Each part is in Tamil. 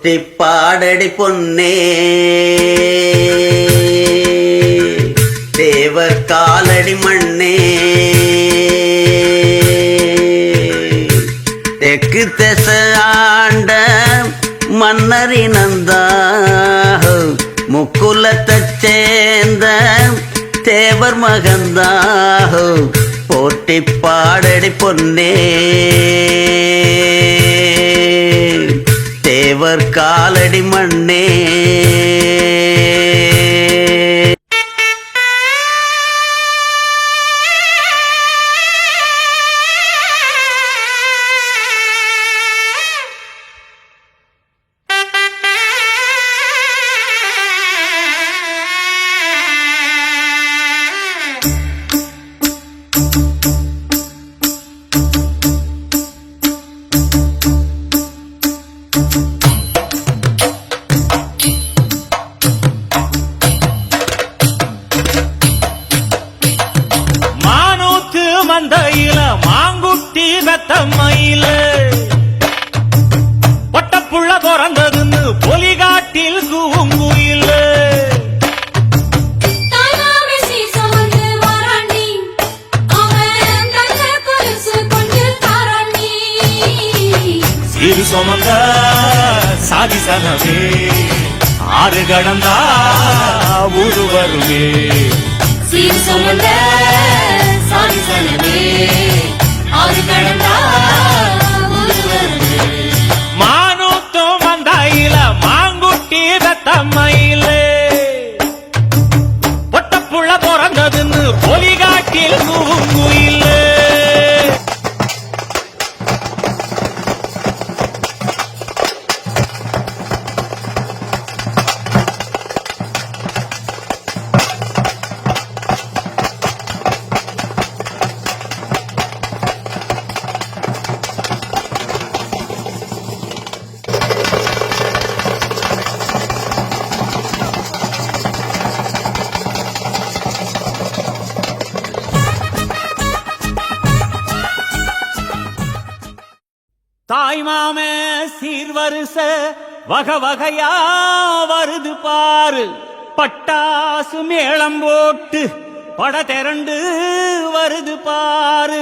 போற்றி பாடடி பொன்னே தேவர் காலடி மண்ணே தெற்கு திச ஆண்ட மன்னரினந்தா முக்குலத்தைச் சேர்ந்த தேவர் மகந்தாஹோ போற்றி பாடடி பொன்னே தேவர் காலடி மண்ணே மயில பட்டப்புள்ள பிறந்ததுன்னு பொலிகாட்டில் கூங்குயில சிறு சுமந்த சாதி சனமே ஆறு கடந்தா ஊரு வருமே சிறு சுமந்த சாதி சனமே மானூத்தும் மந்தாயில மாங்குட்டி தத்தம்மையில பொட்டப்புள்ள பிறந்ததுன்னு பொலிகாட்டில் கூங்குயில தாய்மாமே சீர்வரிச வகை வகையா வருது பாரு பட்டாசு மேளம் போட்டு பட திரண்டு வருது பாரு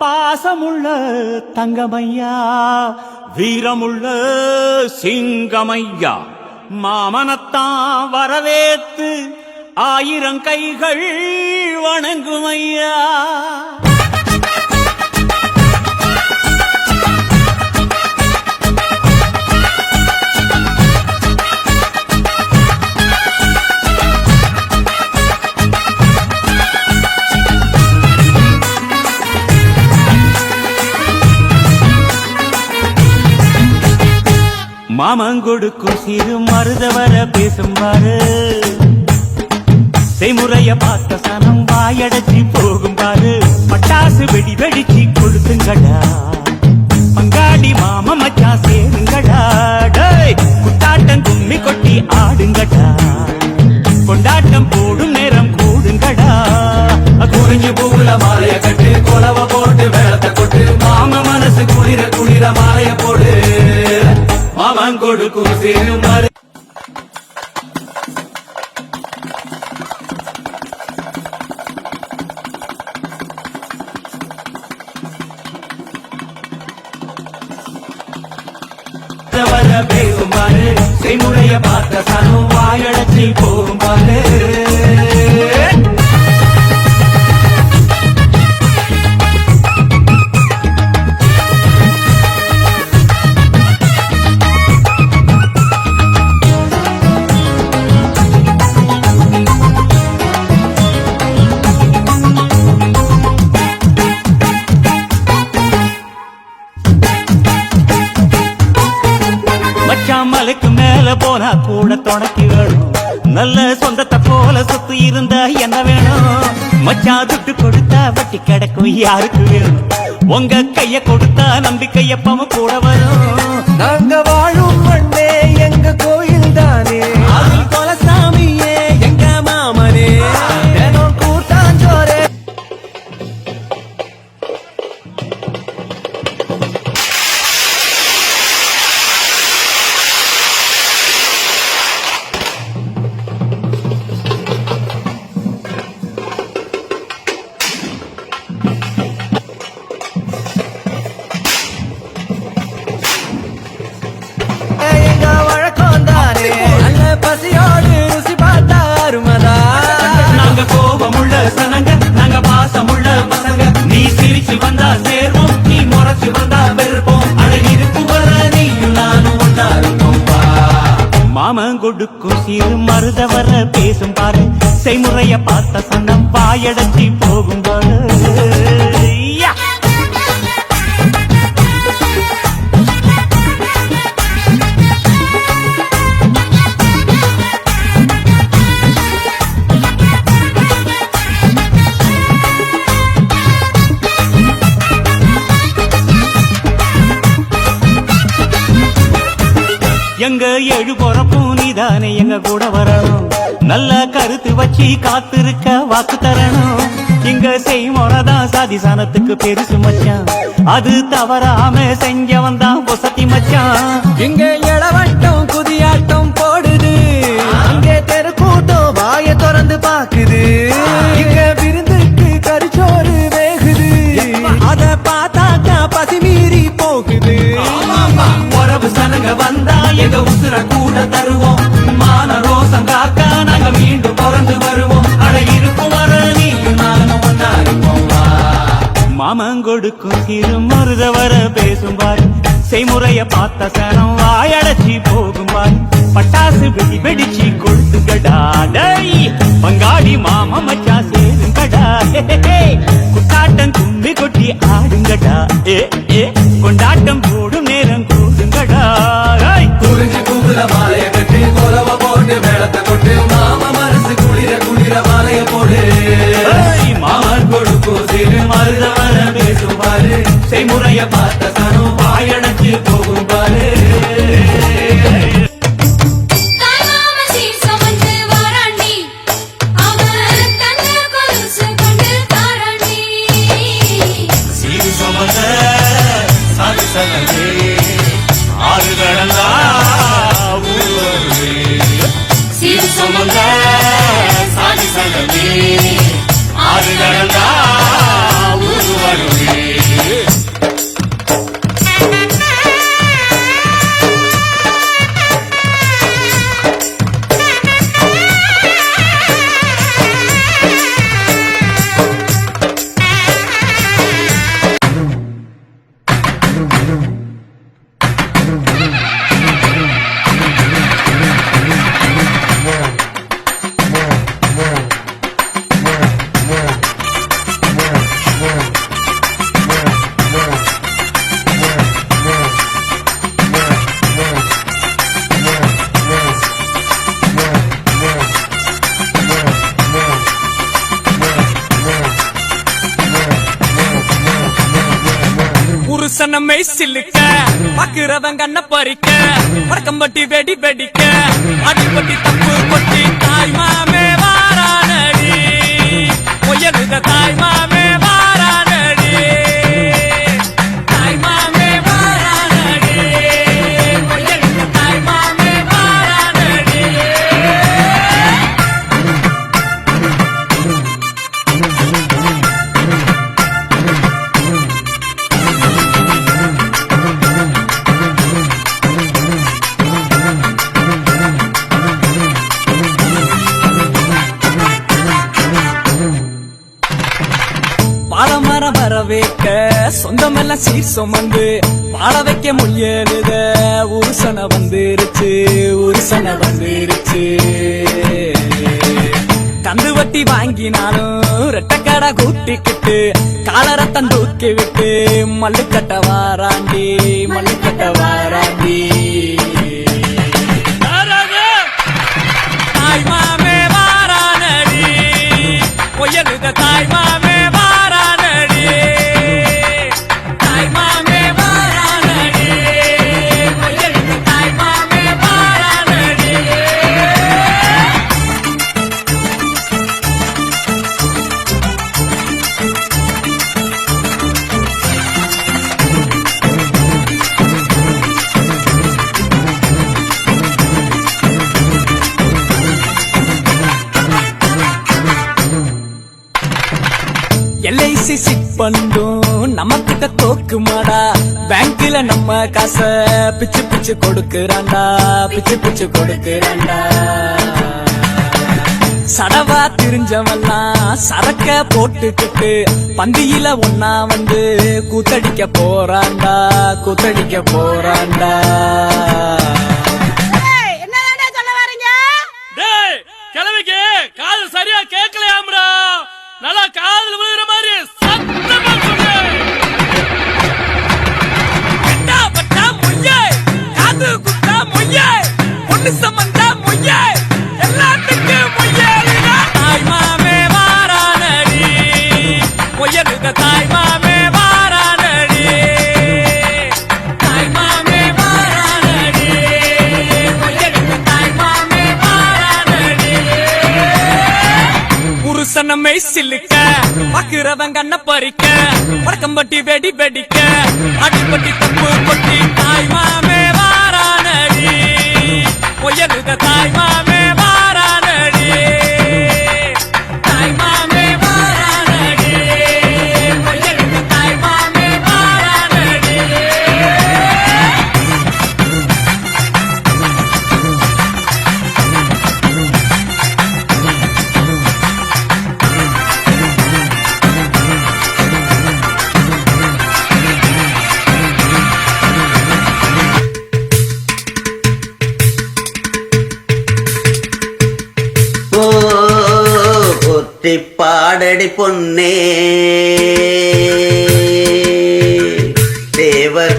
பாசமுள்ள தங்கமையா வீரமுள்ள சிங்கமையா மாமனத்தான் வரவேத்து ஆயிரம் கைகள் வணங்குமையா மாமங்கொடுக்கும் சிறு மருதவர பேசும்பாரு செய்முறைய பார்த்த சனம் வாயடைச்சி போகும் பாரு பட்டாசு வெடி வெடிச்சு கொடுத்துங்கடா பங்காளி மாம மச்சா சேருங்கடா குட்டாட்டம் கும்மி கொட்டி ஆடுங்கடா கொண்டாட்டம் போடும் நேரம் கூடுங்கடா குறிஞ்சு பூவுல மாலைய கட்டு கொலவ போட்டு வேளத்தை கொட்டு மாம மனசு குளிர குளிர மாலைய போடு மாமன் கொடுக்கும் சிறு மரு பேசும் பாரு செய்முறைய பார்த்த சனம் வாயடைச்சி போகும் பாரு மலைக்கு மேல போனா கூட துணைக்கு வேணும் நல்ல சொந்தத்தை போல சுத்தி இருந்தா என்ன வேணும் மச்சா துட்டு கொடுத்தா வட்டி கிடக்கும் யாருக்கு வேணும் உங்க கைய கொடுத்தா நம்பிக்கையப்பம கூட வரும் நாங்க வாழும் மண்ணே எங்க கோயில் தானே கொலசாமியே எங்க மாமனே கூட்டாஞ்சோரே கொடுக்கும் சிறு மருதவர பேசும் பாரு செய்முறைய பார்த்த சனம் வாயடச்சி போகும் பாரு யா! எங்க ஏழு பொறப்பும் நீதானே எங்க கூட வரணும் நல்ல கருத்து வச்சு காத்திருக்க வாக்கு தரணும் இங்க செய்முறைதான் சாதி சானத்துக்கு பெருசு மச்சான் அது தவறாம செஞ்சவன் தான் பொசத்தி மச்சான் இங்க இளவட்டம் குதியாட்டம் போடுது இங்க தெருக்கூட்டம் வாய திறந்து பாக்குது இங்க விருந்துக்கு கரிச்சோறு வேகுது அத பார்த்தாக்கா பசி மீறி போகுது உறவு சனங்க வந்தா எங்க உசுர கூட தருவோம் மான ரோசம் காக்க நாங்க மீண்டும் பிறந்து வருவோம் அட இருக்கும் வர நீங்க நானும் ஒன்னா இருப்போம் வா. மாமன் கொடுக்கும் சிறு மருதவர பேசும் பாரு செய்முறைய பார்த்த சனம் வாயடைச்சி போகும் பாரு பட்டாசு வெடி வெடிச்சு கொளுத்துங்கடா டேய் பங்காளி மாமா மச்சா சேருங்கடா குட்டாட்டம் கும்பி கொட்டி ஆடுங்கடா ஏ கொண்டாட்டம் போடும் நேரம் கூடுங்கடா குறிஞ்சி கூகுல மாலைய கட்டி கொலவ போட்டு மேளத்தை கொட்டு மாம மனசு குளிர குளிர மாலைய போடு மாமன் கொடுக்கும் சிறு மருதவர பேசும் பாரு செய்முறைய பார்த்த சனம் வாயடைச்சு போகும் பாரு தாய் மாமா சீர் சுமந்து வாராண்டி அவன் தங்க கொலுசு கொண்டு தாராண்டி சீர் சுமந்த சாதி சனமே ஆறு கடந்தா ஊருவே சீர் சுமந்த சாதி சனமே ஆறு கடந்தா ஊருவே புருஷனமை சில்லுக்க பாக்குறவன் கண்ண பறிக்க பறக்கம்பட்டி வெடி வெடிக்க அடிப்பட்டி தப்பு கொட்டி தாய் மாமே வாரானடி பொய்யலுத தாய் மாமே வாரானடி தாய் மாமே வாரானடி பொய்யலுத தாய் மாமே வாரானடி பாலமரம் வர வைக்க சொந்தமெல்லாம் சீர் சுமந்து வாழ வைக்க முடியலுத உருசன வந்துருச்சு உருசன வந்துருச்சு கந்து வட்டி வாங்கினாலும் ரெட்டக்கடை கூட்டிக்கிட்டு காலரத்தம் தூக்கி விட்டு மல்லுக்கட்ட வாராண்டி மல்லுக்கட்ட வாராண்டி தாய் மாமே வாரானடி பொய்யலுத தாய் மாமே வாரானடி தாய் மாமே வாரானடி பொய்யலுத தாய் மாமே வாரானடி எல்ஐசி சிக் பண்ணும் நம்ம கிட்ட தோக்குமாடா பேங்க்ல நம்ம காசை பிச்சு பிச்சு கொடுக்கறான்டா பிச்சு பிச்சு கொடுக்கறான்டா சடவா திரிஞ்சவெல்லாம் சரக்க போட்டுக்கிட்டு பந்தியில ஒன்னா வந்து கூத்தடிக்க போறான்டா கூத்தடிக்க போறான்டா என்னதாண்டா சொல்ல வரீங்க நல்லா காதுல விழுகிற மாதிரி சத்தமா சொல்லு. கட்டா பட்டா மொய்யே, காது குத்தா மொய்யே, பொண்ணு சம்பந்தா மொய்யே, எல்லாத்துக்கும் மொய்யேடா. தாய் மாமே வாரானடி, மொய்யலுத தாய் மாமே வாரானடி, தாய் மாமே வாரானடி, மொய்யலுத தாய் மாமே வாரானடி. புருஷனமை சில்லுக்க பாக்குறவங்க கண்ண பறிக்க வடக்கம்பட்டி வெடி வெடிக்க அடிப்பட்டி தப்பு கொட்டி தாய் மாமே வாரானடி, பொய்யலுத தாய் மாமே வாரானடி, தாய் மாமே வாரானடி, பொய்யலுத தாய் மாமே வாரானடி. ஓ போற்றி பாடடி பொன்னே தேவர்